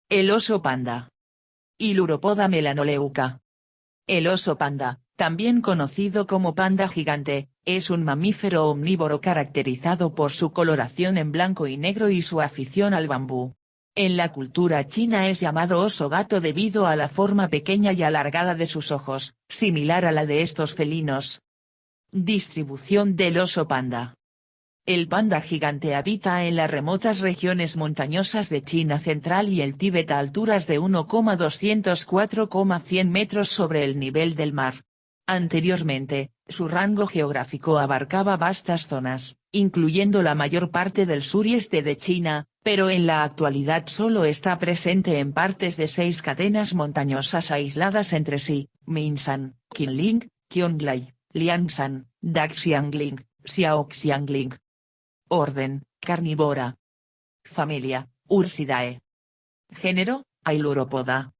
El oso panda. Hiluropoda melanoleuca. El oso panda, también conocido como panda gigante, es un mamífero omnívoro caracterizado por su coloración en blanco y negro y su afición al bambú. En la cultura china es llamado oso gato debido a la forma pequeña y alargada de sus ojos, similar a la de estos felinos. Distribución del oso panda. El panda gigante habita en las remotas regiones montañosas de China central y el Tíbet a alturas de 1,204,100 metros sobre el nivel del mar. Anteriormente, su rango geográfico abarcaba vastas zonas, incluyendo la mayor parte del sur y este de China, pero en la actualidad solo está presente en partes de 6 cadenas montañosas aisladas entre sí: Minshan, Qinling, Qionglai, Liangshan, Daxiangling, Xiaoxiangling. Orden, carnívora. Familia, Ursidae. Género, Ailuropoda.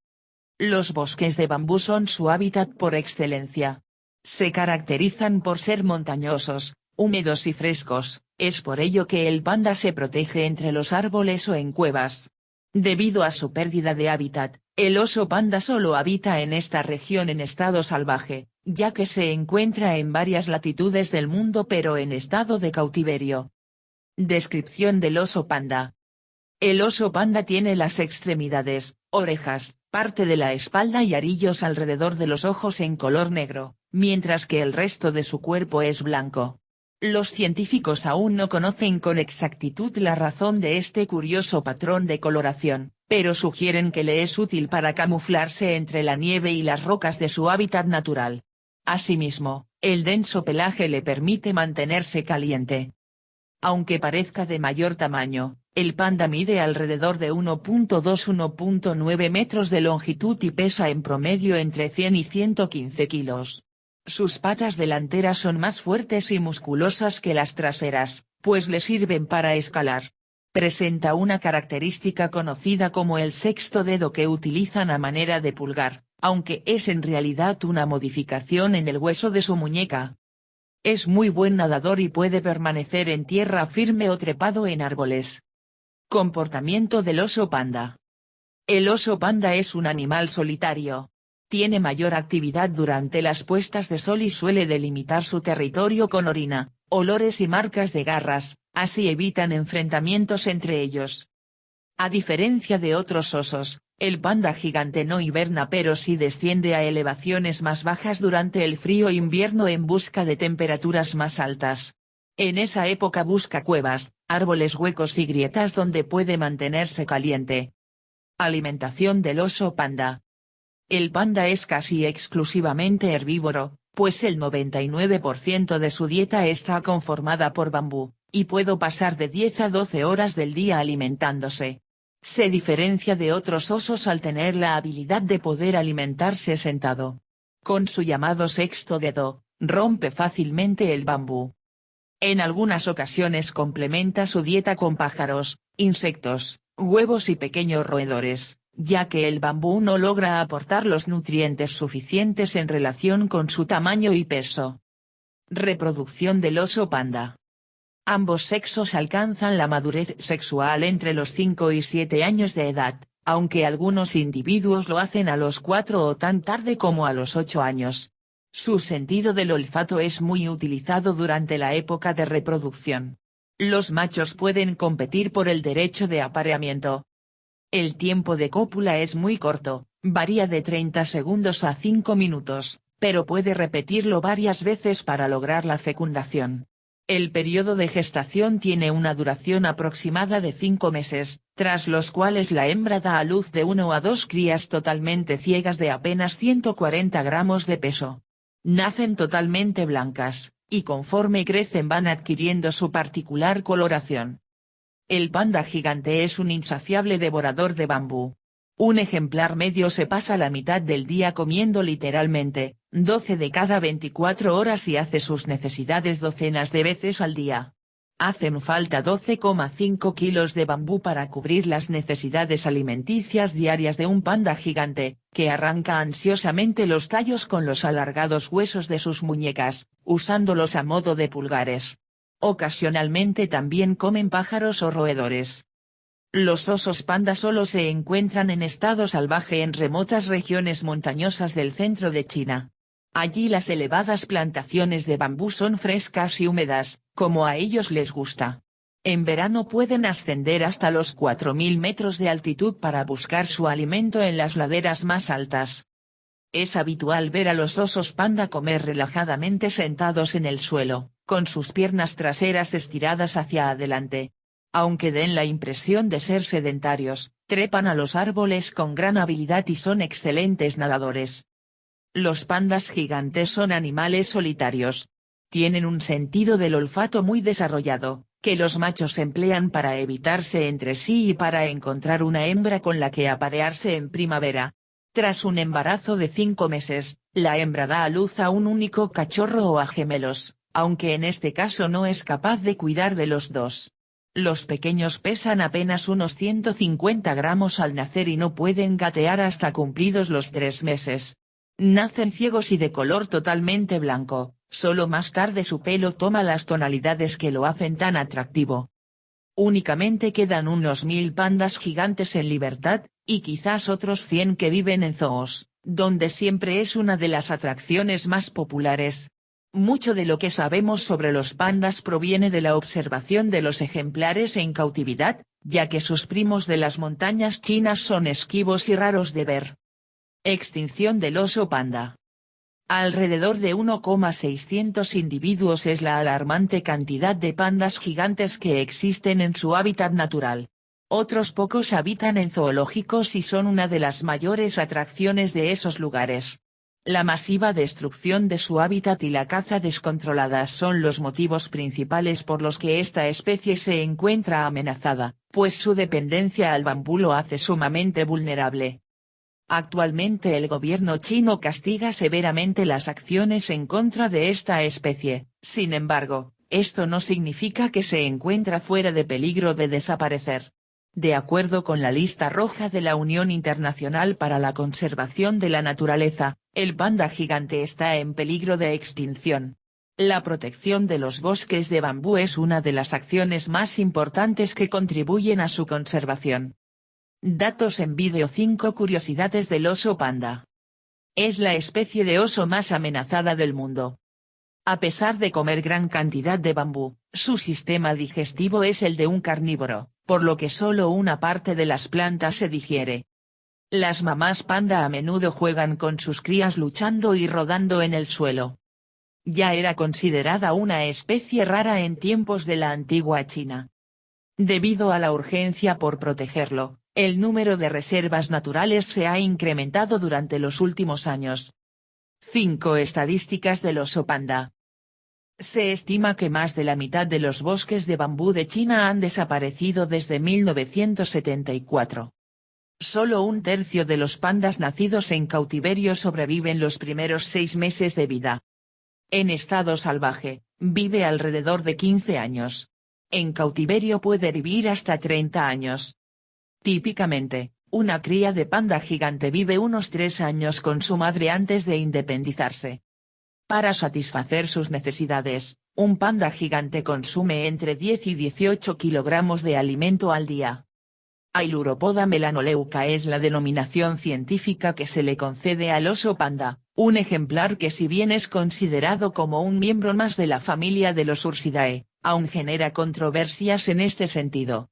Los bosques de bambú son su hábitat por excelencia. Se caracterizan por ser montañosos, húmedos y frescos, es por ello que el panda se protege entre los árboles o en cuevas. Debido a su pérdida de hábitat, el oso panda solo habita en esta región en estado salvaje, ya que se encuentra en varias latitudes del mundo pero en estado de cautiverio. Descripción del oso panda. El oso panda tiene las extremidades, orejas, parte de la espalda y arillos alrededor de los ojos en color negro, mientras que el resto de su cuerpo es blanco. Los científicos aún no conocen con exactitud la razón de este curioso patrón de coloración, pero sugieren que le es útil para camuflarse entre la nieve y las rocas de su hábitat natural. Asimismo, el denso pelaje le permite mantenerse caliente. Aunque parezca de mayor tamaño, el panda mide alrededor de 1,2–1,9 metros de longitud y pesa en promedio entre 100 y 115 kilos. Sus patas delanteras son más fuertes y musculosas que las traseras, pues le sirven para escalar. Presenta una característica conocida como el sexto dedo que utilizan a manera de pulgar, aunque es en realidad una modificación en el hueso de su muñeca. Es muy buen nadador y puede permanecer en tierra firme o trepado en árboles. Comportamiento del oso panda. El oso panda es un animal solitario. Tiene mayor actividad durante las puestas de sol y suele delimitar su territorio con orina, olores y marcas de garras, así evitan enfrentamientos entre ellos. A diferencia de otros osos, el panda gigante no hiberna pero sí desciende a elevaciones más bajas durante el frío invierno en busca de temperaturas más altas. En esa época busca cuevas, árboles huecos y grietas donde puede mantenerse caliente. Alimentación del oso panda. El panda es casi exclusivamente herbívoro, pues el 99% de su dieta está conformada por bambú, y puede pasar de 10 a 12 horas del día alimentándose. Se diferencia de otros osos al tener la habilidad de poder alimentarse sentado. Con su llamado sexto dedo, rompe fácilmente el bambú. En algunas ocasiones complementa su dieta con pájaros, insectos, huevos y pequeños roedores, ya que el bambú no logra aportar los nutrientes suficientes en relación con su tamaño y peso. Reproducción del oso panda. Ambos sexos alcanzan la madurez sexual entre los 5 y 7 años de edad, aunque algunos individuos lo hacen a los 4 o tan tarde como a los 8 años. Su sentido del olfato es muy utilizado durante la época de reproducción. Los machos pueden competir por el derecho de apareamiento. El tiempo de cópula es muy corto, varía de 30 segundos a 5 minutos, pero puede repetirlo varias veces para lograr la fecundación. El periodo de gestación tiene una duración aproximada de 5 meses, tras los cuales la hembra da a luz de 1 a 2 crías totalmente ciegas de apenas 140 gramos de peso. Nacen totalmente blancas, y conforme crecen van adquiriendo su particular coloración. El panda gigante es un insaciable devorador de bambú. Un ejemplar medio se pasa la mitad del día comiendo literalmente, 12 de cada 24 horas y hace sus necesidades docenas de veces al día. Hacen falta 12,5 kilos de bambú para cubrir las necesidades alimenticias diarias de un panda gigante, que arranca ansiosamente los tallos con los alargados huesos de sus muñecas, usándolos a modo de pulgares. Ocasionalmente también comen pájaros o roedores. Los osos panda solo se encuentran en estado salvaje en remotas regiones montañosas del centro de China. Allí las elevadas plantaciones de bambú son frescas y húmedas, como a ellos les gusta. En verano pueden ascender hasta los 4000 metros de altitud para buscar su alimento en las laderas más altas. Es habitual ver a los osos panda comer relajadamente sentados en el suelo, con sus piernas traseras estiradas hacia adelante. Aunque den la impresión de ser sedentarios, trepan a los árboles con gran habilidad y son excelentes nadadores. Los pandas gigantes son animales solitarios. Tienen un sentido del olfato muy desarrollado, que los machos emplean para evitarse entre sí y para encontrar una hembra con la que aparearse en primavera. Tras un embarazo de 5 meses, la hembra da a luz a un único cachorro o a gemelos, aunque en este caso no es capaz de cuidar de los dos. Los pequeños pesan apenas unos 150 gramos al nacer y no pueden gatear hasta cumplidos los 3 meses. Nacen ciegos y de color totalmente blanco, solo más tarde su pelo toma las tonalidades que lo hacen tan atractivo. Únicamente quedan unos 1000 pandas gigantes en libertad, y quizás otros 100 que viven en zoos, donde siempre es una de las atracciones más populares. Mucho de lo que sabemos sobre los pandas proviene de la observación de los ejemplares en cautividad, ya que sus primos de las montañas chinas son esquivos y raros de ver. Extinción del oso panda. Alrededor de 1,600 individuos es la alarmante cantidad de pandas gigantes que existen en su hábitat natural. Otros pocos habitan en zoológicos y son una de las mayores atracciones de esos lugares. La masiva destrucción de su hábitat y la caza descontrolada son los motivos principales por los que esta especie se encuentra amenazada, pues su dependencia al bambú lo hace sumamente vulnerable. Actualmente el gobierno chino castiga severamente las acciones en contra de esta especie, sin embargo, esto no significa que se encuentra fuera de peligro de desaparecer. De acuerdo con la lista roja de la Unión Internacional para la Conservación de la Naturaleza, el panda gigante está en peligro de extinción. La protección de los bosques de bambú es una de las acciones más importantes que contribuyen a su conservación. Datos en vídeo. 5 curiosidades del oso panda. Es la especie de oso más amenazada del mundo. A pesar de comer gran cantidad de bambú, su sistema digestivo es el de un carnívoro, por lo que solo una parte de las plantas se digiere. Las mamás panda a menudo juegan con sus crías luchando y rodando en el suelo. Ya era considerada una especie rara en tiempos de la antigua China. Debido a la urgencia por protegerlo, el número de reservas naturales se ha incrementado durante los últimos años. 5 estadísticas del oso panda. Se estima que más de la mitad de los bosques de bambú de China han desaparecido desde 1974. Solo un tercio de los pandas nacidos en cautiverio sobreviven los primeros 6 meses de vida. En estado salvaje, vive alrededor de 15 años. En cautiverio puede vivir hasta 30 años. Típicamente, una cría de panda gigante vive unos 3 años con su madre antes de independizarse. Para satisfacer sus necesidades, un panda gigante consume entre 10 y 18 kilogramos de alimento al día. Ailuropoda melanoleuca es la denominación científica que se le concede al oso panda, un ejemplar que si bien es considerado como un miembro más de la familia de los Ursidae, aún genera controversias en este sentido.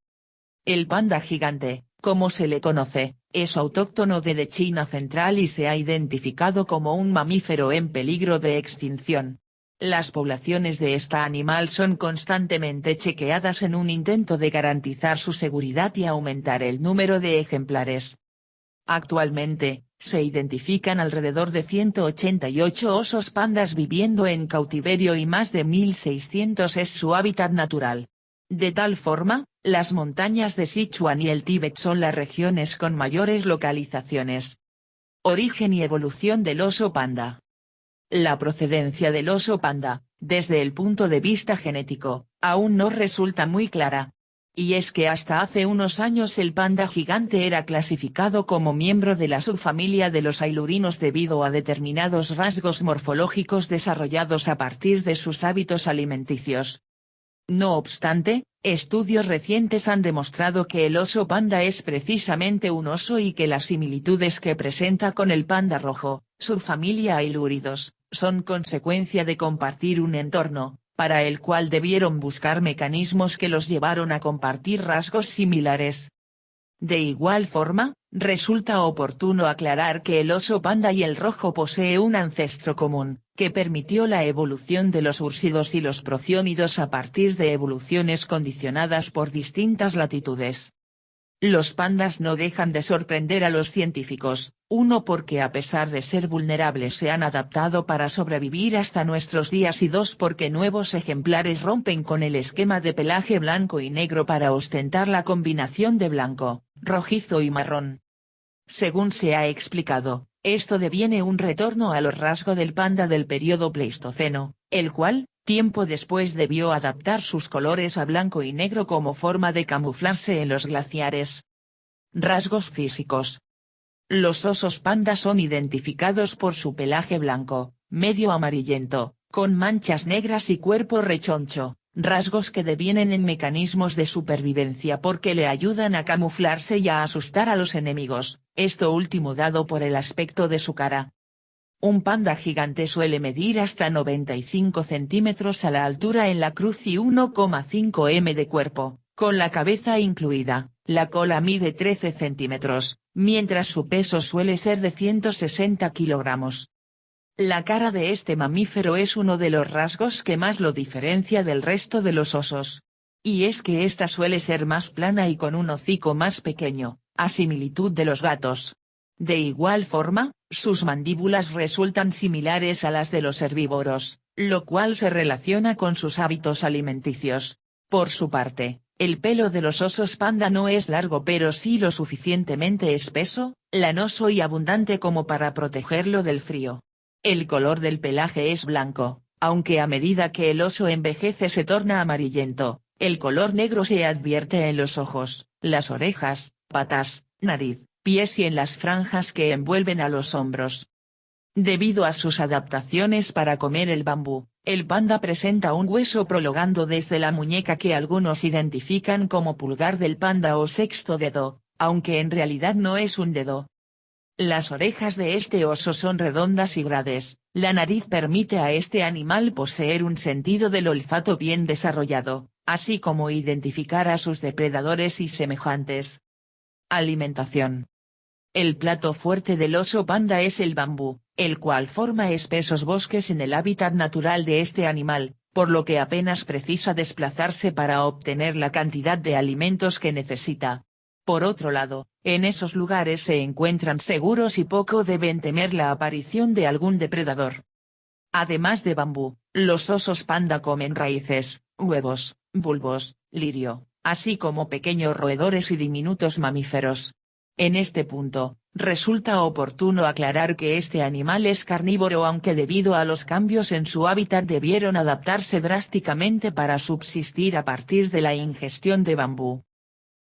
El panda gigante, como se le conoce, es autóctono de China central y se ha identificado como un mamífero en peligro de extinción. Las poblaciones de este animal son constantemente chequeadas en un intento de garantizar su seguridad y aumentar el número de ejemplares. Actualmente, se identifican alrededor de 188 osos pandas viviendo en cautiverio y más de 1600 es su hábitat natural. De tal forma, las montañas de Sichuan y el Tíbet son las regiones con mayores localizaciones. Origen y evolución del oso panda. La procedencia del oso panda, desde el punto de vista genético, aún no resulta muy clara. Y es que hasta hace unos años el panda gigante era clasificado como miembro de la subfamilia de los ailurinos debido a determinados rasgos morfológicos desarrollados a partir de sus hábitos alimenticios. No obstante, Estudios recientes han demostrado que el oso panda es precisamente un oso y que las similitudes que presenta con el panda rojo, su familia Ailuridos, son consecuencia de compartir un entorno, para el cual debieron buscar mecanismos que los llevaron a compartir rasgos similares. De igual forma, resulta oportuno aclarar que el oso panda y el rojo posee un ancestro común, que permitió la evolución de los úrsidos y los prociónidos a partir de evoluciones condicionadas por distintas latitudes. Los pandas no dejan de sorprender a los científicos, uno porque a pesar de ser vulnerables se han adaptado para sobrevivir hasta nuestros días y dos porque nuevos ejemplares rompen con el esquema de pelaje blanco y negro para ostentar la combinación de blanco, rojizo y marrón. Según se ha explicado, esto deviene un retorno a los rasgos del panda del período Pleistoceno, el cual, tiempo después debió adaptar sus colores a blanco y negro como forma de camuflarse en los glaciares. Rasgos físicos. Los osos panda son identificados por su pelaje blanco, medio amarillento, con manchas negras y cuerpo rechoncho, rasgos que devienen en mecanismos de supervivencia porque le ayudan a camuflarse y a asustar a los enemigos, esto último dado por el aspecto de su cara. Un panda gigante suele medir hasta 95 centímetros a la altura en la cruz y 1,5 m de cuerpo, con la cabeza incluida. La cola mide 13 centímetros, mientras su peso suele ser de 160 kilogramos. La cara de este mamífero es uno de los rasgos que más lo diferencia del resto de los osos. Y es que esta suele ser más plana y con un hocico más pequeño, a similitud de los gatos. De igual forma, sus mandíbulas resultan similares a las de los herbívoros, lo cual se relaciona con sus hábitos alimenticios. Por su parte, el pelo de los osos panda no es largo pero sí lo suficientemente espeso, lanoso y abundante como para protegerlo del frío. El color del pelaje es blanco, aunque a medida que el oso envejece se torna amarillento, el color negro se advierte en los ojos, las orejas, patas, nariz, pies y en las franjas que envuelven a los hombros. Debido a sus adaptaciones para comer el bambú, el panda presenta un hueso prolongado desde la muñeca que algunos identifican como pulgar del panda o sexto dedo, aunque en realidad no es un dedo. Las orejas de este oso son redondas y grandes, la nariz permite a este animal poseer un sentido del olfato bien desarrollado, así como identificar a sus depredadores y semejantes. Alimentación. El plato fuerte del oso panda es el bambú, el cual forma espesos bosques en el hábitat natural de este animal, por lo que apenas precisa desplazarse para obtener la cantidad de alimentos que necesita. Por otro lado, en esos lugares se encuentran seguros y poco deben temer la aparición de algún depredador. Además de bambú, los osos panda comen raíces, huevos, bulbos, lirio, así como pequeños roedores y diminutos mamíferos. En este punto, resulta oportuno aclarar que este animal es carnívoro aunque debido a los cambios en su hábitat debieron adaptarse drásticamente para subsistir a partir de la ingestión de bambú.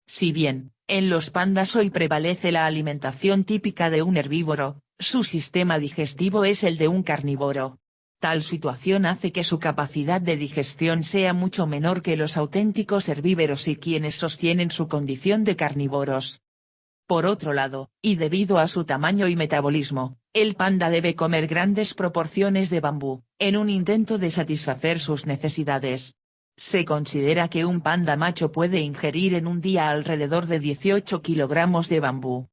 Si bien, en los pandas hoy prevalece la alimentación típica de un herbívoro, su sistema digestivo es el de un carnívoro. Tal situación hace que su capacidad de digestión sea mucho menor que los auténticos herbívoros y quienes sostienen su condición de carnívoros. Por otro lado, y debido a su tamaño y metabolismo, el panda debe comer grandes proporciones de bambú, en un intento de satisfacer sus necesidades. Se considera que un panda macho puede ingerir en un día alrededor de 18 kilogramos de bambú.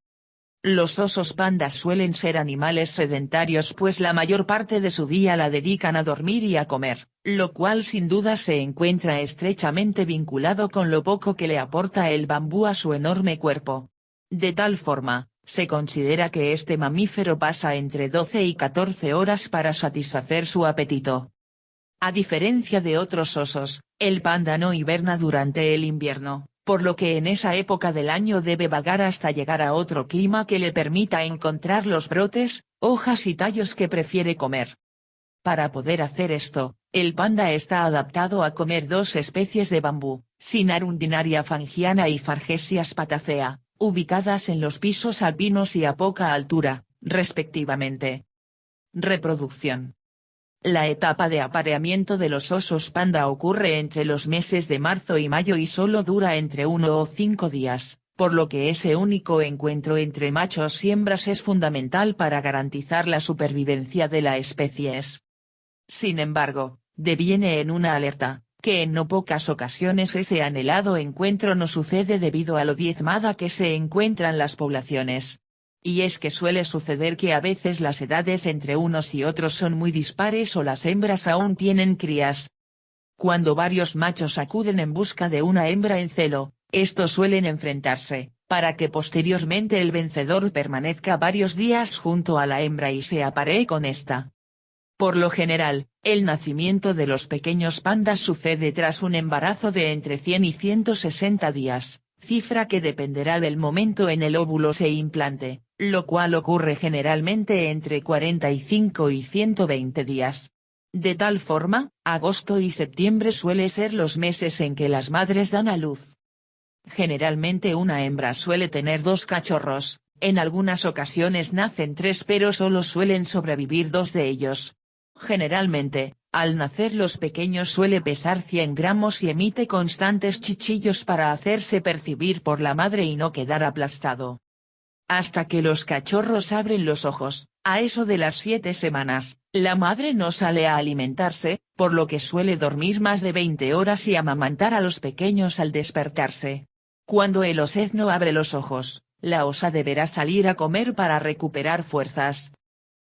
Los osos pandas suelen ser animales sedentarios pues la mayor parte de su día la dedican a dormir y a comer, lo cual sin duda se encuentra estrechamente vinculado con lo poco que le aporta el bambú a su enorme cuerpo. De tal forma, se considera que este mamífero pasa entre 12 y 14 horas para satisfacer su apetito. A diferencia de otros osos, el panda no hiberna durante el invierno, por lo que en esa época del año debe vagar hasta llegar a otro clima que le permita encontrar los brotes, hojas y tallos que prefiere comer. Para poder hacer esto, el panda está adaptado a comer dos especies de bambú, Sinarundinaria fangiana y Fargesia spatacea, ubicadas en los pisos alpinos y a poca altura, respectivamente. Reproducción. La etapa de apareamiento de los osos panda ocurre entre los meses de marzo y mayo y solo dura entre 1 o 5 días, por lo que ese único encuentro entre machos y hembras es fundamental para garantizar la supervivencia de la especie. Sin embargo, deviene en una alerta, que en no pocas ocasiones ese anhelado encuentro no sucede debido a lo diezmada que se encuentran las poblaciones. Y es que suele suceder que a veces las edades entre unos y otros son muy dispares o las hembras aún tienen crías. Cuando varios machos acuden en busca de una hembra en celo, estos suelen enfrentarse, para que posteriormente el vencedor permanezca varios días junto a la hembra y se aparee con esta. Por lo general, el nacimiento de los pequeños pandas sucede tras un embarazo de entre 100 y 160 días, cifra que dependerá del momento en el óvulo se implante, lo cual ocurre generalmente entre 45 y 120 días. De tal forma, agosto y septiembre suele ser los meses en que las madres dan a luz. Generalmente una hembra suele tener 2 cachorros, en algunas ocasiones nacen 3 pero solo suelen sobrevivir 2 de ellos. Generalmente, al nacer los pequeños suele pesar 100 gramos y emite constantes chichillos para hacerse percibir por la madre y no quedar aplastado. Hasta que los cachorros abren los ojos, a eso de las 7 semanas, la madre no sale a alimentarse, por lo que suele dormir más de 20 horas y amamantar a los pequeños al despertarse. Cuando el osezno abre los ojos, la osa deberá salir a comer para recuperar fuerzas.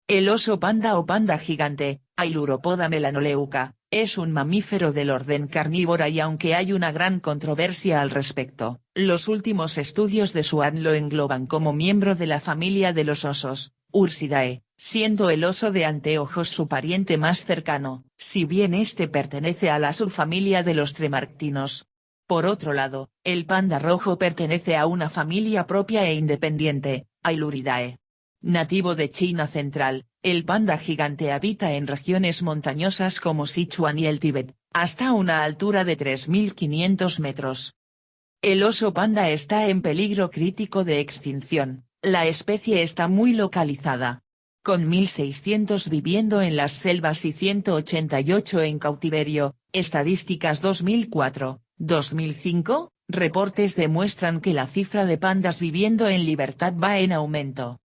El oso panda o panda gigante, Ailuropoda melanoleuca, es un mamífero del orden Carnivora y aunque hay una gran controversia al respecto, los últimos estudios de Swan lo engloban como miembro de la familia de los osos, Ursidae, siendo el oso de anteojos su pariente más cercano, si bien este pertenece a la subfamilia de los tremarctinos. Por otro lado, el panda rojo pertenece a una familia propia e independiente, Ailuridae. Nativo de China central, el panda gigante habita en regiones montañosas como Sichuan y el Tíbet, hasta una altura de 3.500 metros. El oso panda está en peligro crítico de extinción, la especie está muy localizada. Con 1.600 viviendo en las selvas y 188 en cautiverio, estadísticas 2004-2005, reportes demuestran que la cifra de pandas viviendo en libertad va en aumento.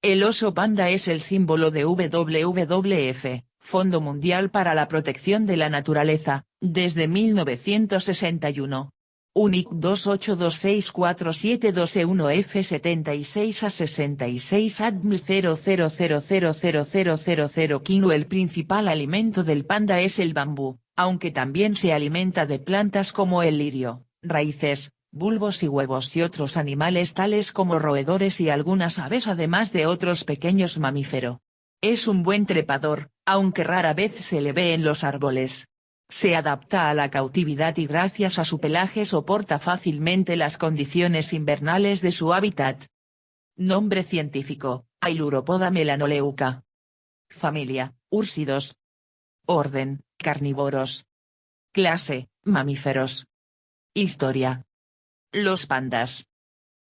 El oso panda es el símbolo de WWF, Fondo Mundial para la Protección de la Naturaleza, desde 1961. UNIC 2826472E1F76 a 66 ADML 00000000 Kinu. El principal alimento del panda es el bambú, aunque también se alimenta de plantas como el lirio, raíces, bulbos y huevos y otros animales tales como roedores y algunas aves además de otros pequeños mamíferos. Es un buen trepador, aunque rara vez se le ve en los árboles. Se adapta a la cautividad y gracias a su pelaje soporta fácilmente las condiciones invernales de su hábitat. Nombre científico, Ailuropoda melanoleuca. Familia, Úrsidos. Orden, carnívoros. Clase, mamíferos. Historia. Los pandas.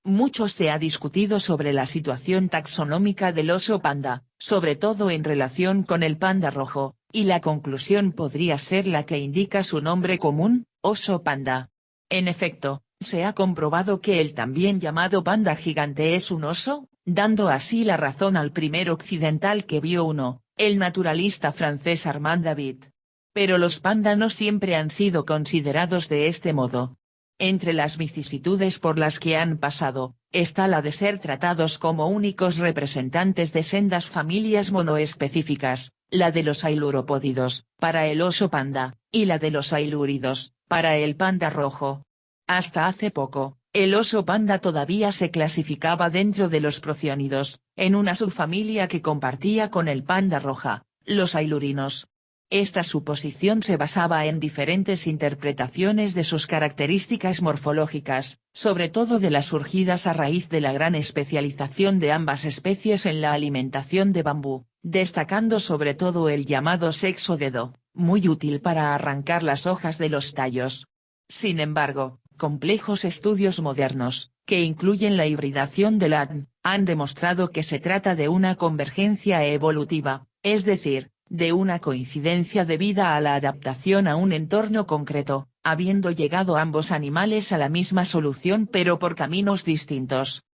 Mucho se ha discutido sobre la situación taxonómica del oso panda, sobre todo en relación con el panda rojo, y la conclusión podría ser la que indica su nombre común, oso panda. En efecto, se ha comprobado que el también llamado panda gigante es un oso, dando así la razón al primer occidental que vio uno, el naturalista francés Armand David. Pero los panda no siempre han sido considerados de este modo. Entre las vicisitudes por las que han pasado, está la de ser tratados como únicos representantes de sendas familias monoespecíficas, la de los ailuropódidos, para el oso panda, y la de los ailúridos, para el panda rojo. Hasta hace poco, el oso panda todavía se clasificaba dentro de los procionidos, en una subfamilia que compartía con el panda roja, los ailurinos. Esta suposición se basaba en diferentes interpretaciones de sus características morfológicas, sobre todo de las surgidas a raíz de la gran especialización de ambas especies en la alimentación de bambú, destacando sobre todo el llamado sexo dedo, muy útil para arrancar las hojas de los tallos. Sin embargo, complejos estudios modernos, que incluyen la hibridación del ADN, han demostrado que se trata de una convergencia evolutiva, es decir, de una coincidencia debida a la adaptación a un entorno concreto, habiendo llegado ambos animales a la misma solución pero por caminos distintos.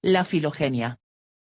La filogenia.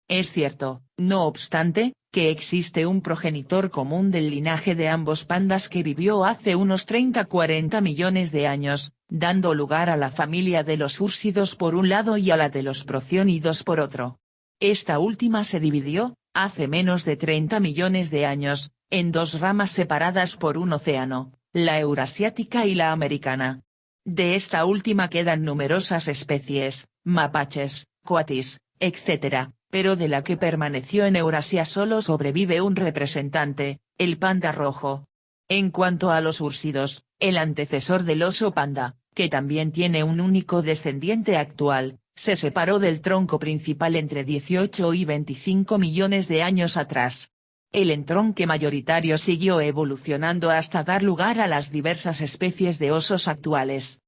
Es cierto, no obstante, que existe un progenitor común del linaje de ambos pandas que vivió hace unos 30-40 millones de años, dando lugar a la familia de los úrsidos por un lado y a la de los prociónidos por otro. Esta última se dividió, hace menos de 30 millones de años, en dos ramas separadas por un océano, la eurasiática y la americana. De esta última quedan numerosas especies, mapaches, coatis, etc., pero de la que permaneció en Eurasia solo sobrevive un representante, el panda rojo. En cuanto a los úrsidos, el antecesor del oso panda, que también tiene un único descendiente actual, se separó del tronco principal entre 18 y 25 millones de años atrás. El entronque mayoritario siguió evolucionando hasta dar lugar a las diversas especies de osos actuales.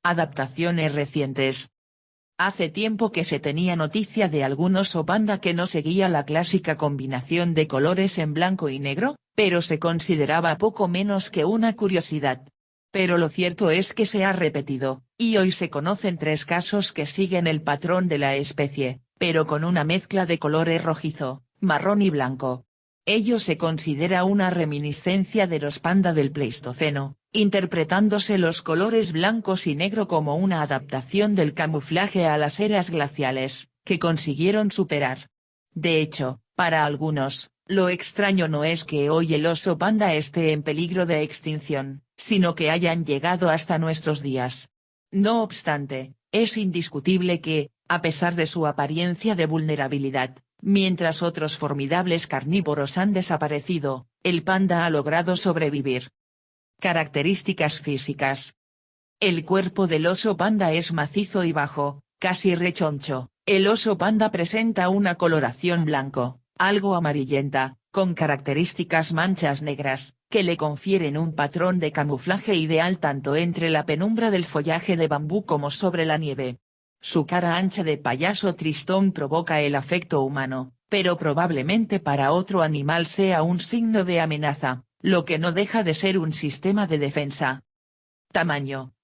Adaptaciones recientes. Hace tiempo que se tenía noticia de algún oso panda que no seguía la clásica combinación de colores en blanco y negro, pero se consideraba poco menos que una curiosidad. Pero lo cierto es que se ha repetido, y hoy se conocen 3 casos que siguen el patrón de la especie, pero con una mezcla de colores rojizo, marrón y blanco. Ello se considera una reminiscencia de los panda del Pleistoceno, interpretándose los colores blancos y negro como una adaptación del camuflaje a las eras glaciales, que consiguieron superar. De hecho, para algunos, lo extraño no es que hoy el oso panda esté en peligro de extinción, sino que hayan llegado hasta nuestros días. No obstante, es indiscutible que, a pesar de su apariencia de vulnerabilidad, mientras otros formidables carnívoros han desaparecido, el panda ha logrado sobrevivir. Características físicas. El cuerpo del oso panda es macizo y bajo, casi rechoncho. El oso panda presenta una coloración blanco, algo amarillenta, con características manchas negras, que le confieren un patrón de camuflaje ideal tanto entre la penumbra del follaje de bambú como sobre la nieve. Su cara ancha de payaso tristón provoca el afecto humano, pero probablemente para otro animal sea un signo de amenaza, lo que no deja de ser un sistema de defensa. Tamaño.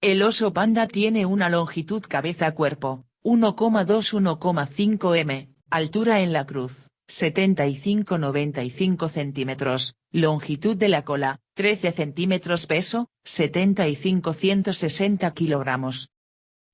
El oso panda tiene una longitud cabeza-cuerpo, 1,2-1,5 m, altura en la cruz, 75-95 centímetros, longitud de la cola, 13 centímetros, peso, 75-160 kilogramos.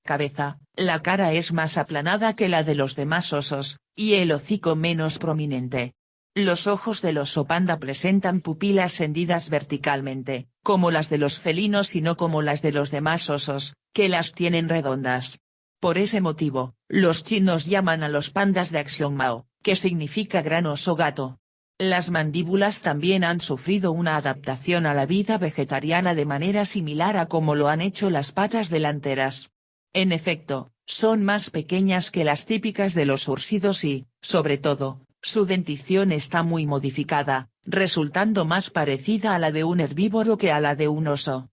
Cabeza, la cara es más aplanada que la de los demás osos, y el hocico menos prominente. Los ojos del oso panda presentan pupilas hendidas verticalmente, como las de los felinos y no como las de los demás osos, que las tienen redondas. Por ese motivo, los chinos llaman a los pandas de Axiongmao, que significa gran oso gato. Las mandíbulas también han sufrido una adaptación a la vida vegetariana de manera similar a como lo han hecho las patas delanteras. En efecto, son más pequeñas que las típicas de los úrsidos y, sobre todo, su dentición está muy modificada, resultando más parecida a la de un herbívoro que a la de un oso.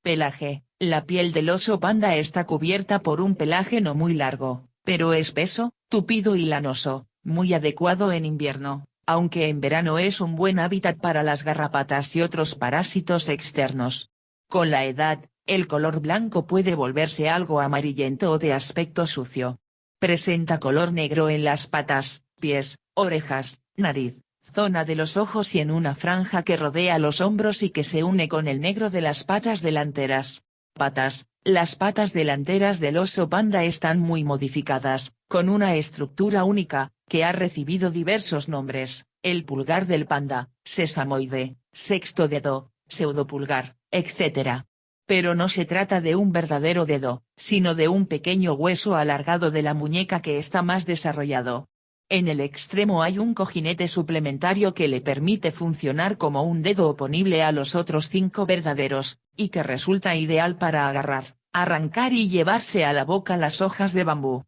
Pelaje. La piel del oso panda está cubierta por un pelaje no muy largo, pero espeso, tupido y lanoso, muy adecuado en invierno, aunque en verano es un buen hábitat para las garrapatas y otros parásitos externos. Con la edad, el color blanco puede volverse algo amarillento o de aspecto sucio. Presenta color negro en las patas, pies, orejas, nariz, zona de los ojos y en una franja que rodea los hombros y que se une con el negro de las patas delanteras. Patas. Las patas delanteras del oso panda están muy modificadas, con una estructura única, que ha recibido diversos nombres: el pulgar del panda, sesamoide, sexto dedo, pseudopulgar, etc. Pero no se trata de un verdadero dedo, sino de un pequeño hueso alargado de la muñeca que está más desarrollado. En el extremo hay un cojinete suplementario que le permite funcionar como un dedo oponible a los otros 5 verdaderos, y que resulta ideal para agarrar, arrancar y llevarse a la boca las hojas de bambú.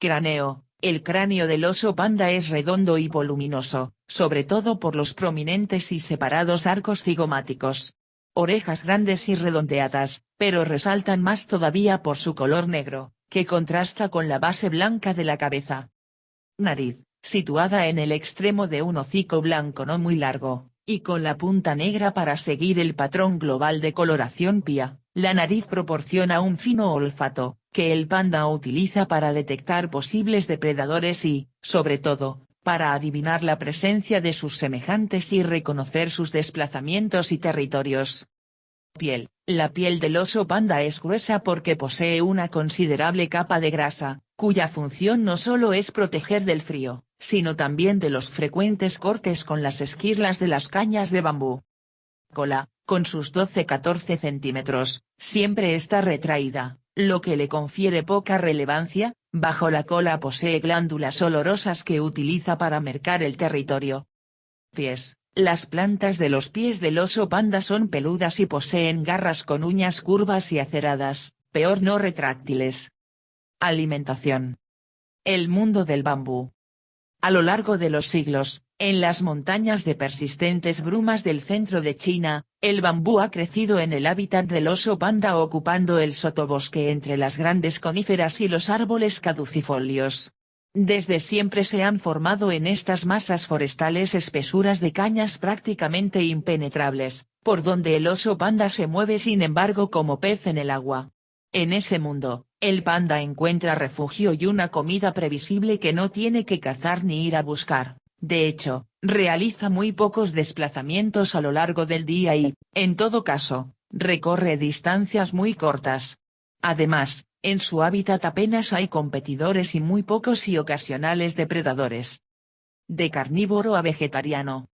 Cráneo. El cráneo del oso panda es redondo y voluminoso, sobre todo por los prominentes y separados arcos cigomáticos. Orejas grandes y redondeadas, pero resaltan más todavía por su color negro, que contrasta con la base blanca de la cabeza. Nariz. situada en el extremo de un hocico blanco no muy largo, y con la punta negra para seguir el patrón global de coloración pía. La nariz proporciona un fino olfato, que el panda utiliza para detectar posibles depredadores y, sobre todo, para adivinar la presencia de sus semejantes y reconocer sus desplazamientos y territorios. Piel. La piel del oso panda es gruesa porque posee una considerable capa de grasa, cuya función no solo es proteger del frío, sino también de los frecuentes cortes con las esquirlas de las cañas de bambú. Cola, con sus 12-14 centímetros, siempre está retraída, lo que le confiere poca relevancia. Bajo la cola posee glándulas olorosas que utiliza para marcar el territorio. Pies. Las plantas de los pies del oso panda son peludas y poseen garras con uñas curvas y aceradas, peor no retráctiles. Alimentación. El mundo del bambú. A lo largo de los siglos, en las montañas de persistentes brumas del centro de China, el bambú ha crecido en el hábitat del oso panda ocupando el sotobosque entre las grandes coníferas y los árboles caducifolios. Desde siempre se han formado en estas masas forestales espesuras de cañas prácticamente impenetrables, por donde el oso panda se mueve sin embargo como pez en el agua. En ese mundo, el panda encuentra refugio y una comida previsible que no tiene que cazar ni ir a buscar. De hecho, realiza muy pocos desplazamientos a lo largo del día y, en todo caso, recorre distancias muy cortas. Además, en su hábitat apenas hay competidores y muy pocos y ocasionales depredadores. De carnívoro a vegetariano.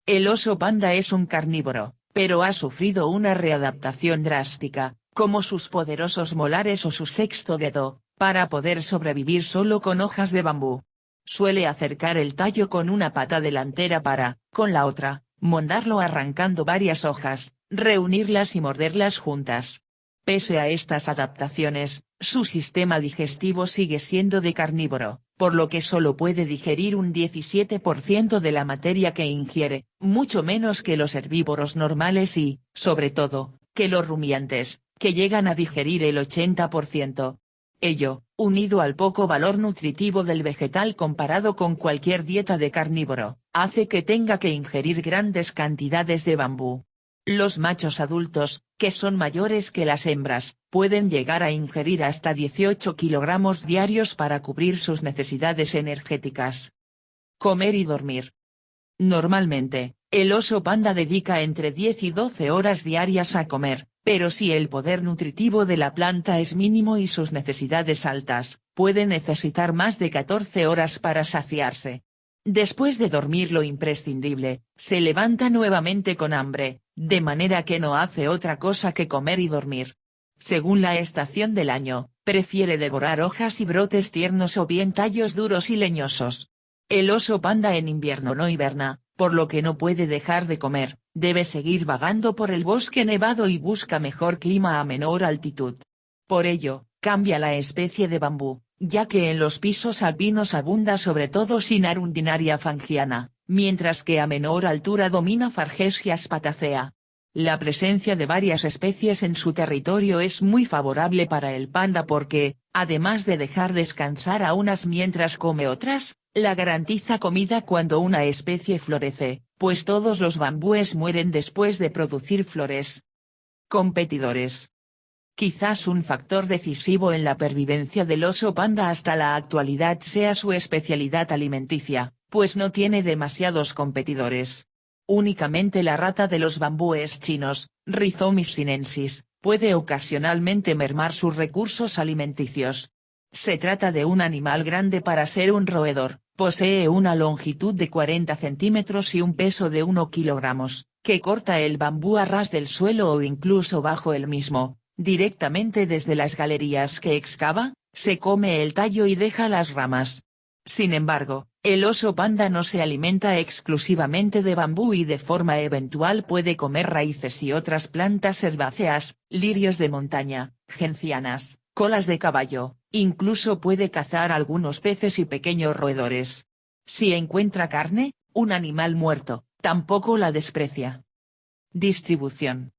El oso panda es un carnívoro, pero ha sufrido una readaptación drástica, como sus poderosos molares o su sexto dedo, para poder sobrevivir solo con hojas de bambú. Suele acercar el tallo con una pata delantera para, con la otra, mondarlo arrancando varias hojas, reunirlas y morderlas juntas. Pese a estas adaptaciones, su sistema digestivo sigue siendo de carnívoro, por lo que solo puede digerir un 17% de la materia que ingiere, mucho menos que los herbívoros normales y, sobre todo, que los rumiantes, que llegan a digerir el 80%. Ello, unido al poco valor nutritivo del vegetal comparado con cualquier dieta de carnívoro, hace que tenga que ingerir grandes cantidades de bambú. Los machos adultos, que son mayores que las hembras, pueden llegar a ingerir hasta 18 kilogramos diarios para cubrir sus necesidades energéticas. Comer y dormir. Normalmente, el oso panda dedica entre 10 y 12 horas diarias a comer, pero si el poder nutritivo de la planta es mínimo y sus necesidades altas, puede necesitar más de 14 horas para saciarse. Después de dormir lo imprescindible, se levanta nuevamente con hambre, de manera que no hace otra cosa que comer y dormir. Según la estación del año, prefiere devorar hojas y brotes tiernos o bien tallos duros y leñosos. El oso panda en invierno no hiberna, por lo que no puede dejar de comer, debe seguir vagando por el bosque nevado y busca mejor clima a menor altitud. Por ello, cambia la especie de bambú, ya que en los pisos alpinos abunda sobre todo Sinarundinaria fangiana, mientras que a menor altura domina Fargesia spatacea. La presencia de varias especies en su territorio es muy favorable para el panda porque, además de dejar descansar a unas mientras come otras, la garantiza comida cuando una especie florece, pues todos los bambúes mueren después de producir flores. Competidores. Quizás un factor decisivo en la pervivencia del oso panda hasta la actualidad sea su especialidad alimenticia, pues no tiene demasiados competidores. Únicamente la rata de los bambúes chinos, Rhizomys sinensis, puede ocasionalmente mermar sus recursos alimenticios. Se trata de un animal grande para ser un roedor, posee una longitud de 40 centímetros y un peso de 1 kilogramos, que corta el bambú a ras del suelo o incluso bajo el mismo, directamente desde las galerías que excava, se come el tallo y deja las ramas. Sin embargo, el oso panda no se alimenta exclusivamente de bambú y de forma eventual puede comer raíces y otras plantas herbáceas, lirios de montaña, gencianas, colas de caballo, incluso puede cazar algunos peces y pequeños roedores. Si encuentra carne, un animal muerto, tampoco la desprecia. Distribución.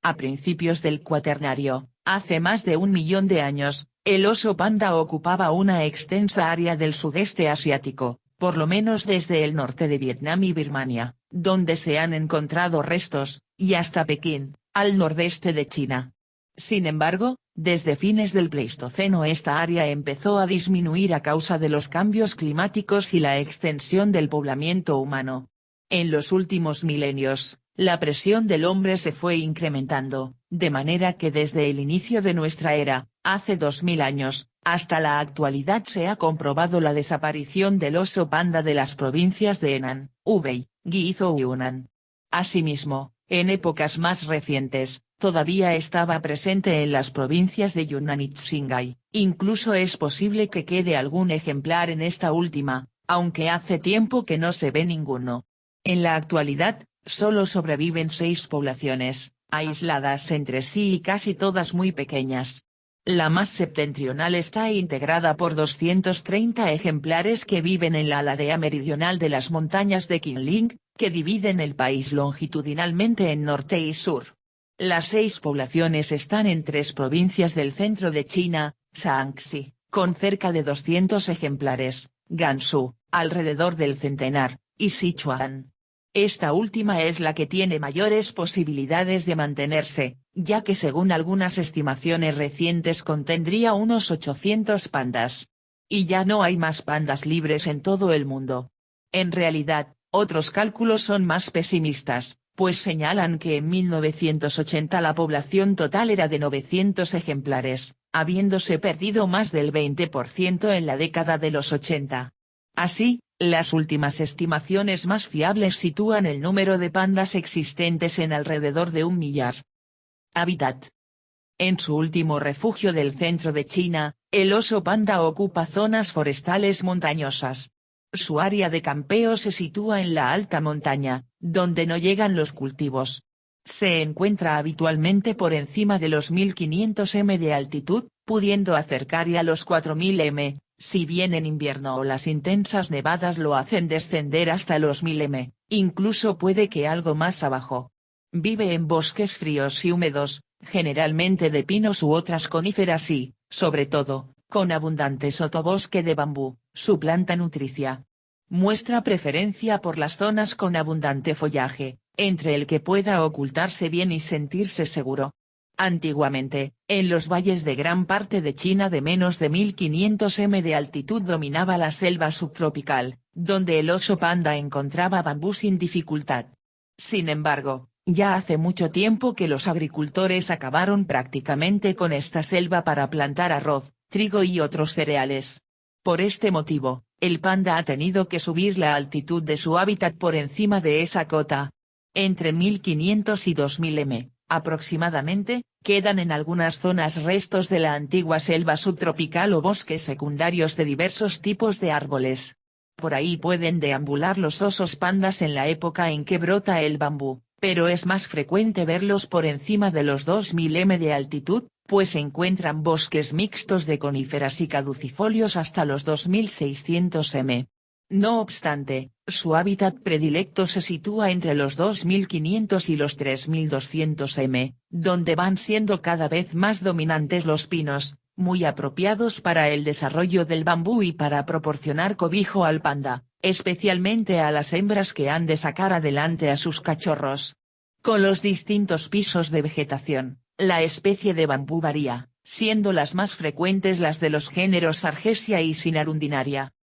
A principios del Cuaternario, hace más de 1 millón de años, el oso panda ocupaba una extensa área del sudeste asiático, por lo menos desde el norte de Vietnam y Birmania, donde se han encontrado restos, y hasta Pekín, al nordeste de China. Sin embargo, desde fines del Pleistoceno esta área empezó a disminuir a causa de los cambios climáticos y la extensión del poblamiento humano. En los últimos milenios, la presión del hombre se fue incrementando, de manera que desde el inicio de nuestra era, hace 2000 años, hasta la actualidad se ha comprobado la desaparición del oso panda de las provincias de Henan, Hubei, Guizhou y Yunnan. Asimismo, en épocas más recientes, todavía estaba presente en las provincias de Yunnan y Qinghai, incluso es posible que quede algún ejemplar en esta última, aunque hace tiempo que no se ve ninguno. En la actualidad, solo sobreviven 6 poblaciones, aisladas entre sí y casi todas muy pequeñas. La más septentrional está integrada por 230 ejemplares que viven en la ladera meridional de las montañas de Qinling, que dividen el país longitudinalmente en norte y sur. Las 6 poblaciones están en 3 provincias del centro de China, Shaanxi, con cerca de 200 ejemplares, Gansu, alrededor del centenar, y Sichuan. Esta última es la que tiene mayores posibilidades de mantenerse, ya que según algunas estimaciones recientes contendría unos 800 pandas. Y ya no hay más pandas libres en todo el mundo. En realidad, otros cálculos son más pesimistas, pues señalan que en 1980 la población total era de 900 ejemplares, habiéndose perdido más del 20% en la década de los 80. Así, las últimas estimaciones más fiables sitúan el número de pandas existentes en alrededor de 1 millar. Hábitat. En su último refugio del centro de China, el oso panda ocupa zonas forestales montañosas. Su área de campeo se sitúa en la alta montaña, donde no llegan los cultivos. Se encuentra habitualmente por encima de los 1500 m de altitud, pudiendo acercar a los 4000 m. Si bien en invierno o las intensas nevadas lo hacen descender hasta los 1000 m, incluso puede que algo más abajo. Vive en bosques fríos y húmedos, generalmente de pinos u otras coníferas y, sobre todo, con abundante sotobosque de bambú, su planta nutricia. Muestra preferencia por las zonas con abundante follaje, entre el que pueda ocultarse bien y sentirse seguro. Antiguamente, en los valles de gran parte de China de menos de 1500 m de altitud dominaba la selva subtropical, donde el oso panda encontraba bambú sin dificultad. Sin embargo, ya hace mucho tiempo que los agricultores acabaron prácticamente con esta selva para plantar arroz, trigo y otros cereales. Por este motivo, el panda ha tenido que subir la altitud de su hábitat por encima de esa cota. Entre 1500 y 2000 m. Aproximadamente, quedan en algunas zonas restos de la antigua selva subtropical o bosques secundarios de diversos tipos de árboles. Por ahí pueden deambular los osos pandas en la época en que brota el bambú, pero es más frecuente verlos por encima de los 2000 m de altitud, pues se encuentran bosques mixtos de coníferas y caducifolios hasta los 2600 m. No obstante, su hábitat predilecto se sitúa entre los 2500 y los 3200 m, donde van siendo cada vez más dominantes los pinos, muy apropiados para el desarrollo del bambú y para proporcionar cobijo al panda, especialmente a las hembras que han de sacar adelante a sus cachorros. Con los distintos pisos de vegetación, la especie de bambú varía, siendo las más frecuentes las de los géneros Argesia y Sinarundinaria.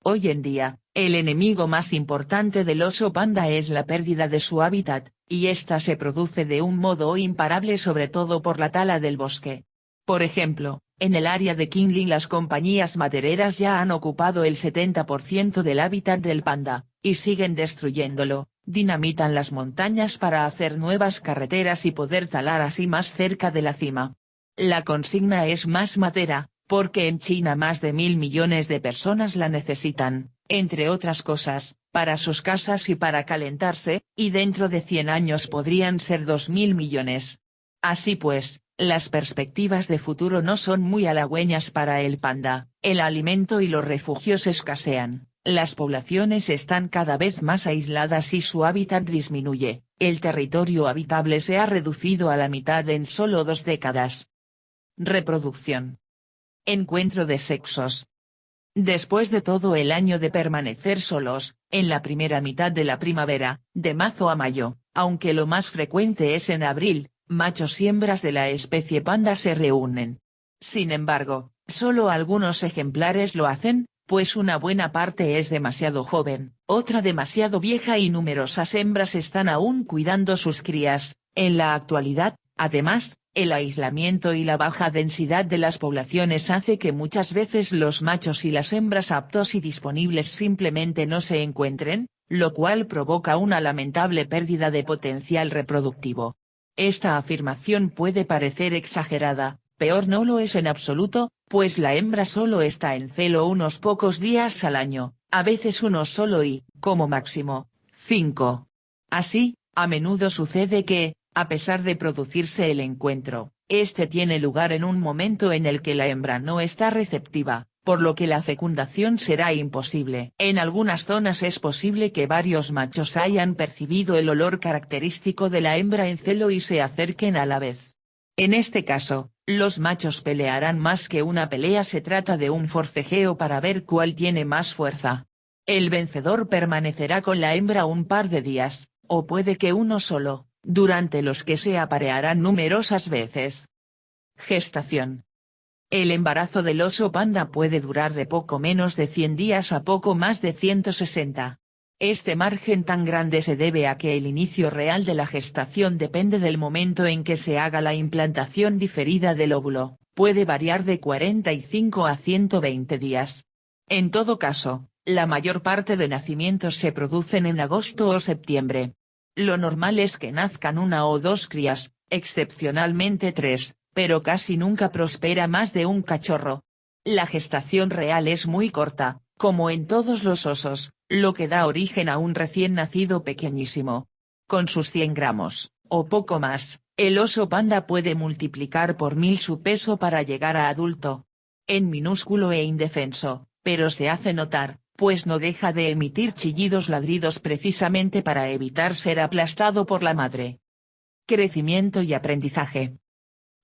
Hoy en día, el enemigo más importante del oso panda es la pérdida de su hábitat, y esta se produce de un modo imparable sobre todo por la tala del bosque. Por ejemplo, en el área de Qinling las compañías madereras ya han ocupado el 70% del hábitat del panda, y siguen destruyéndolo, dinamitan las montañas para hacer nuevas carreteras y poder talar así más cerca de la cima. La consigna es más madera, porque en China más de 1000 millones de personas la necesitan, entre otras cosas, para sus casas y para calentarse, y dentro de 100 años podrían ser 2000 millones. Así pues, las perspectivas de futuro no son muy halagüeñas para el panda, el alimento y los refugios escasean, las poblaciones están cada vez más aisladas y su hábitat disminuye, el territorio habitable se ha reducido a la mitad en solo 2 décadas. Reproducción. Encuentro de sexos. Después de todo el año de permanecer solos, en la primera mitad de la primavera, de marzo a mayo, aunque lo más frecuente es en abril, machos y hembras de la especie panda se reúnen. Sin embargo, solo algunos ejemplares lo hacen, pues una buena parte es demasiado joven, otra demasiado vieja y numerosas hembras están aún cuidando sus crías. En la actualidad, además, el aislamiento y la baja densidad de las poblaciones hace que muchas veces los machos y las hembras aptos y disponibles simplemente no se encuentren, lo cual provoca una lamentable pérdida de potencial reproductivo. Esta afirmación puede parecer exagerada, peor no lo es en absoluto, pues la hembra solo está en celo unos pocos días al año, a veces uno solo y, como máximo, 5. Así, a menudo sucede que, a pesar de producirse el encuentro, este tiene lugar en un momento en el que la hembra no está receptiva, por lo que la fecundación será imposible. En algunas zonas es posible que varios machos hayan percibido el olor característico de la hembra en celo y se acerquen a la vez. En este caso, los machos pelearán más que una pelea, se trata de un forcejeo para ver cuál tiene más fuerza. El vencedor permanecerá con la hembra un par de días, o puede que uno solo, durante los que se aparearán numerosas veces. Gestación. El embarazo del oso panda puede durar de poco menos de 100 días a poco más de 160. Este margen tan grande se debe a que el inicio real de la gestación depende del momento en que se haga la implantación diferida del óvulo, puede variar de 45 a 120 días. En todo caso, la mayor parte de nacimientos se producen en agosto o septiembre. Lo normal es que nazcan una o dos crías, excepcionalmente 3, pero casi nunca prospera más de un cachorro. La gestación real es muy corta, como en todos los osos, lo que da origen a un recién nacido pequeñísimo. Con sus 100 gramos, o poco más, el oso panda puede multiplicar por 1000 su peso para llegar a adulto. Es minúsculo e indefenso, pero se hace notar, pues no deja de emitir chillidos ladridos precisamente para evitar ser aplastado por la madre. Crecimiento y aprendizaje.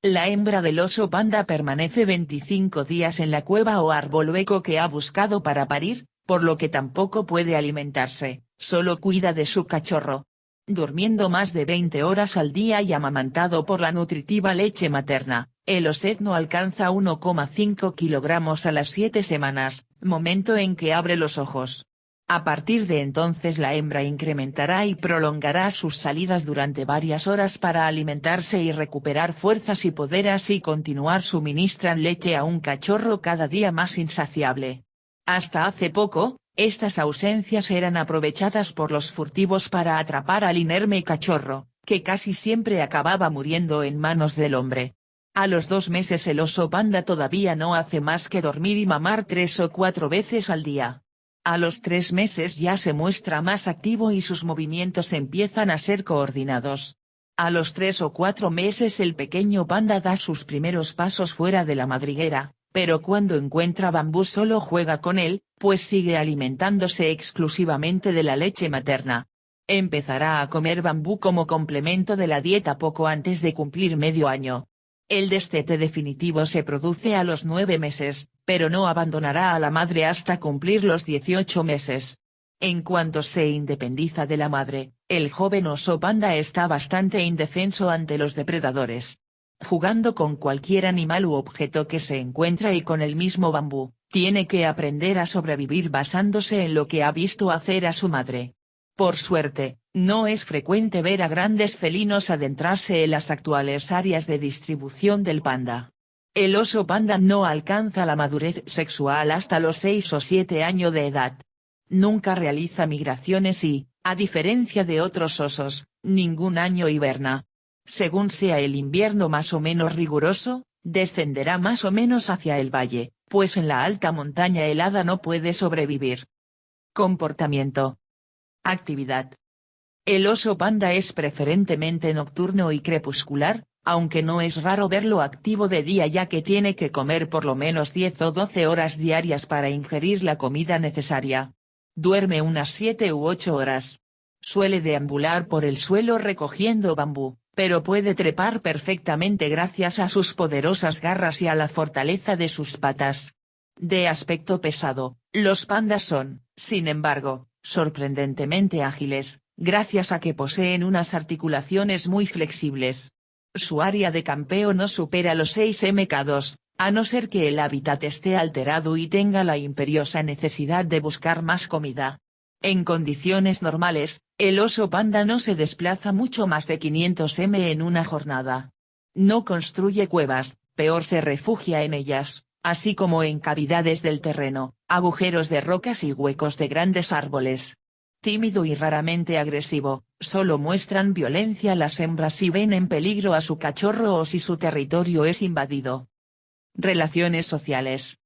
La hembra del oso panda permanece 25 días en la cueva o árbol hueco que ha buscado para parir, por lo que tampoco puede alimentarse, solo cuida de su cachorro. Durmiendo más de 20 horas al día y amamantado por la nutritiva leche materna, el osetno alcanza 1,5 kilogramos a las 7 semanas, momento en que abre los ojos. A partir de entonces la hembra incrementará y prolongará sus salidas durante varias horas para alimentarse y recuperar fuerzas y poder así continuar suministran leche a un cachorro cada día más insaciable. Hasta hace poco, estas ausencias eran aprovechadas por los furtivos para atrapar al inerme cachorro, que casi siempre acababa muriendo en manos del hombre. A los 2 meses el oso panda todavía no hace más que dormir y mamar 3 o 4 veces al día. A los 3 meses ya se muestra más activo y sus movimientos empiezan a ser coordinados. A los 3 o 4 meses el pequeño panda da sus primeros pasos fuera de la madriguera, pero cuando encuentra bambú solo juega con él, pues sigue alimentándose exclusivamente de la leche materna. Empezará a comer bambú como complemento de la dieta poco antes de cumplir medio año. El destete definitivo se produce a los 9 meses, pero no abandonará a la madre hasta cumplir los 18 meses. En cuanto se independiza de la madre, el joven oso panda está bastante indefenso ante los depredadores. Jugando con cualquier animal u objeto que se encuentra y con el mismo bambú, tiene que aprender a sobrevivir basándose en lo que ha visto hacer a su madre. Por suerte, no es frecuente ver a grandes felinos adentrarse en las actuales áreas de distribución del panda. El oso panda no alcanza la madurez sexual hasta los 6 o 7 años de edad. Nunca realiza migraciones y, a diferencia de otros osos, ningún año hiberna. Según sea el invierno más o menos riguroso, descenderá más o menos hacia el valle, pues en la alta montaña helada no puede sobrevivir. Comportamiento. Actividad. El oso panda es preferentemente nocturno y crepuscular, aunque no es raro verlo activo de día ya que tiene que comer por lo menos 10 o 12 horas diarias para ingerir la comida necesaria. Duerme unas 7 u 8 horas. Suele deambular por el suelo recogiendo bambú, pero puede trepar perfectamente gracias a sus poderosas garras y a la fortaleza de sus patas. De aspecto pesado, los pandas son, sin embargo, sorprendentemente ágiles, gracias a que poseen unas articulaciones muy flexibles. Su área de campeo no supera los 6 mk2, a no ser que el hábitat esté alterado y tenga la imperiosa necesidad de buscar más comida. En condiciones normales, el oso panda no se desplaza mucho más de 500 m en una jornada. No construye cuevas, peor se refugia en ellas, así como en cavidades del terreno, agujeros de rocas y huecos de grandes árboles. Tímido y raramente agresivo, solo muestran violencia las hembras si ven en peligro a su cachorro o si su territorio es invadido. Relaciones sociales.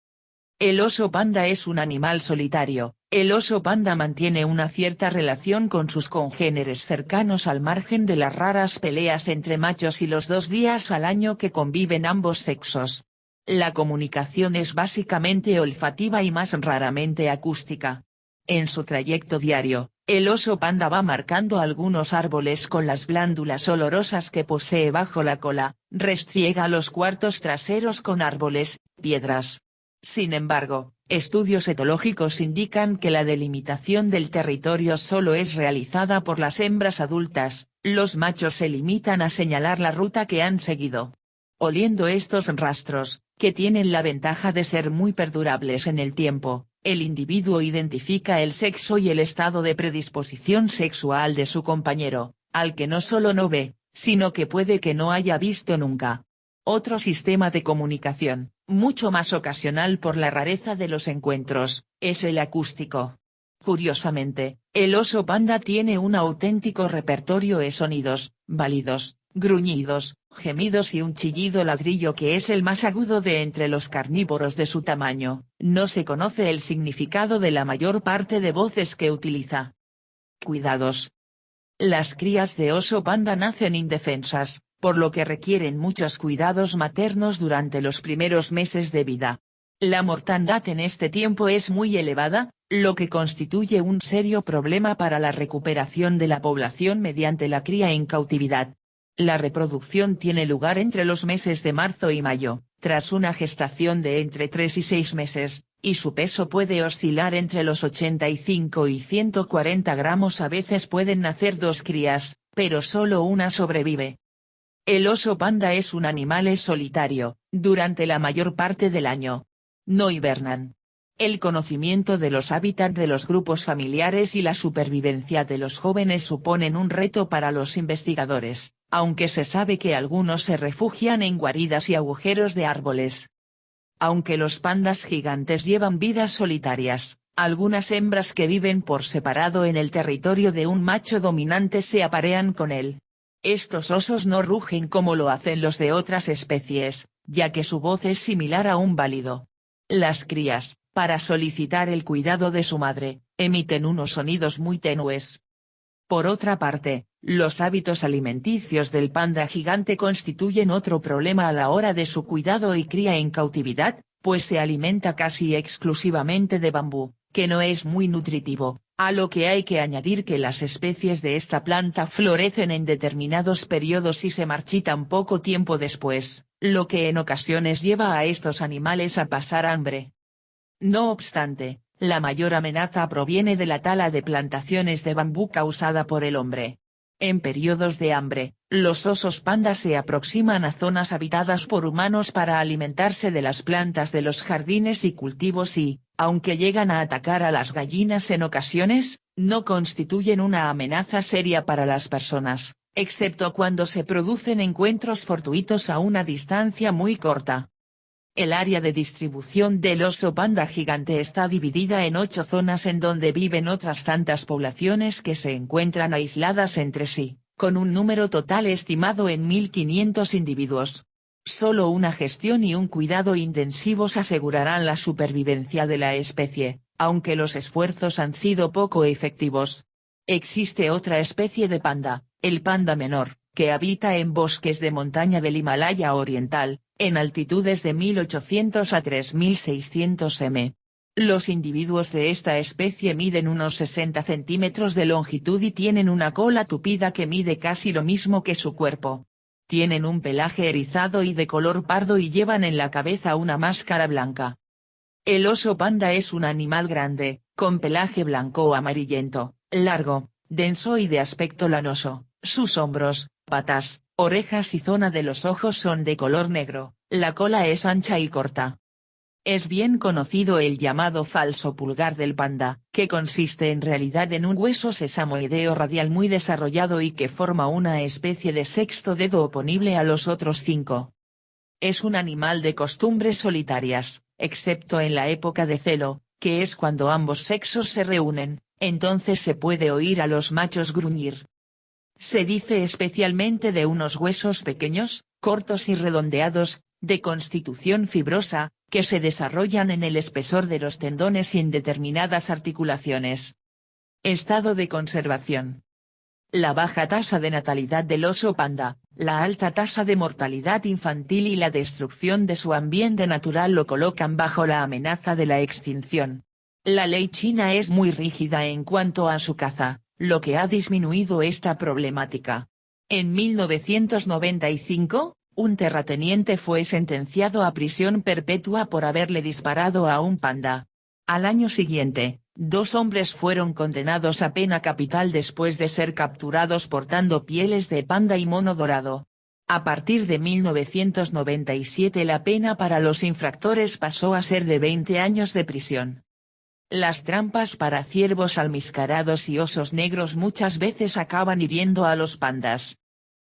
El oso panda es un animal solitario. El oso panda mantiene una cierta relación con sus congéneres cercanos al margen de las raras peleas entre machos y los 2 días al año que conviven ambos sexos. La comunicación es básicamente olfativa y más raramente acústica. En su trayecto diario, el oso panda va marcando algunos árboles con las glándulas olorosas que posee bajo la cola, restriega los cuartos traseros con árboles, piedras. Sin embargo, estudios etológicos indican que la delimitación del territorio solo es realizada por las hembras adultas, los machos se limitan a señalar la ruta que han seguido. Oliendo estos rastros, que tienen la ventaja de ser muy perdurables en el tiempo, el individuo identifica el sexo y el estado de predisposición sexual de su compañero, al que no solo no ve, sino que puede que no haya visto nunca. Otro sistema de comunicación, mucho más ocasional por la rareza de los encuentros, es el acústico. Curiosamente, el oso panda tiene un auténtico repertorio de sonidos, balidos, gruñidos, gemidos y un chillido ladrillo que es el más agudo de entre los carnívoros de su tamaño. No se conoce el significado de la mayor parte de voces que utiliza. Cuidados. Las crías de oso panda nacen indefensas, por lo que requieren muchos cuidados maternos durante los primeros meses de vida. La mortandad en este tiempo es muy elevada, lo que constituye un serio problema para la recuperación de la población mediante la cría en cautividad. La reproducción tiene lugar entre los meses de marzo y mayo, tras una gestación de entre 3 y 6 meses, y su peso puede oscilar entre los 85 y 140 gramos. A veces pueden nacer 2 crías, pero solo una sobrevive. El oso panda es un animal solitario, durante la mayor parte del año. No hibernan. El conocimiento de los hábitats de los grupos familiares y la supervivencia de los jóvenes suponen un reto para los investigadores, aunque se sabe que algunos se refugian en guaridas y agujeros de árboles. Aunque los pandas gigantes llevan vidas solitarias, algunas hembras que viven por separado en el territorio de un macho dominante se aparean con él. Estos osos no rugen como lo hacen los de otras especies, ya que su voz es similar a un balido. Las crías, para solicitar el cuidado de su madre, emiten unos sonidos muy tenues. Por otra parte, los hábitos alimenticios del panda gigante constituyen otro problema a la hora de su cuidado y cría en cautividad, pues se alimenta casi exclusivamente de bambú, que no es muy nutritivo, a lo que hay que añadir que las especies de esta planta florecen en determinados periodos y se marchitan poco tiempo después, lo que en ocasiones lleva a estos animales a pasar hambre. No obstante, la mayor amenaza proviene de la tala de plantaciones de bambú causada por el hombre. En periodos de hambre, los osos panda se aproximan a zonas habitadas por humanos para alimentarse de las plantas de los jardines y cultivos y, aunque llegan a atacar a las gallinas en ocasiones, no constituyen una amenaza seria para las personas, excepto cuando se producen encuentros fortuitos a una distancia muy corta. El área de distribución del oso panda gigante está dividida en 8 zonas en donde viven otras tantas poblaciones que se encuentran aisladas entre sí, con un número total estimado en 1.500 individuos. Solo una gestión y un cuidado intensivos asegurarán la supervivencia de la especie, aunque los esfuerzos han sido poco efectivos. Existe otra especie de panda, el panda menor, que habita en bosques de montaña del Himalaya oriental, en altitudes de 1.800 a 3.600 m. Los individuos de esta especie miden unos 60 centímetros de longitud y tienen una cola tupida que mide casi lo mismo que su cuerpo. Tienen un pelaje erizado y de color pardo y llevan en la cabeza una máscara blanca. El oso panda es un animal grande, con pelaje blanco o amarillento, largo, denso y de aspecto lanoso. Sus hombros, patas, orejas y zona de los ojos son de color negro, la cola es ancha y corta. Es bien conocido el llamado falso pulgar del panda, que consiste en realidad en un hueso sesamoideo radial muy desarrollado y que forma una especie de sexto dedo oponible a los otros 5. Es un animal de costumbres solitarias, excepto en la época de celo, que es cuando ambos sexos se reúnen, entonces se puede oír a los machos gruñir. Se dice especialmente de unos huesos pequeños, cortos y redondeados, de constitución fibrosa, que se desarrollan en el espesor de los tendones y en determinadas articulaciones. Estado de conservación. La baja tasa de natalidad del oso panda, la alta tasa de mortalidad infantil y la destrucción de su ambiente natural lo colocan bajo la amenaza de la extinción. La ley china es muy rígida en cuanto a su caza, lo que ha disminuido esta problemática. En 1995, un terrateniente fue sentenciado a prisión perpetua por haberle disparado a un panda. Al año siguiente, 2 hombres fueron condenados a pena capital después de ser capturados portando pieles de panda y mono dorado. A partir de 1997 la pena para los infractores pasó a ser de 20 años de prisión. Las trampas para ciervos almiscarados y osos negros muchas veces acaban hiriendo a los pandas.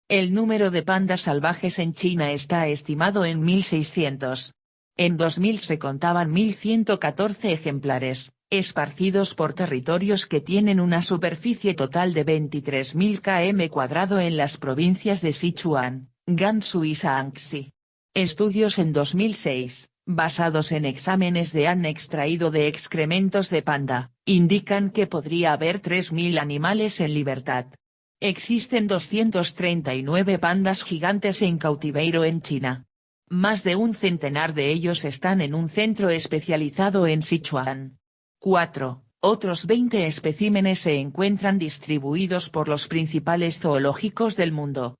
El número de pandas salvajes en China está estimado en 1.600. En 2000 se contaban 1.114 ejemplares, esparcidos por territorios que tienen una superficie total de 23.000 km² en las provincias de Sichuan, Gansu y Shaanxi. Estudios en 2006, basados en exámenes de han extraído de excrementos de panda, indican que podría haber 3.000 animales en libertad. Existen 239 pandas gigantes en cautiverio en China. Más de un centenar de ellos están en un centro especializado en Sichuan. 4. Otros 20 especímenes se encuentran distribuidos por los principales zoológicos del mundo,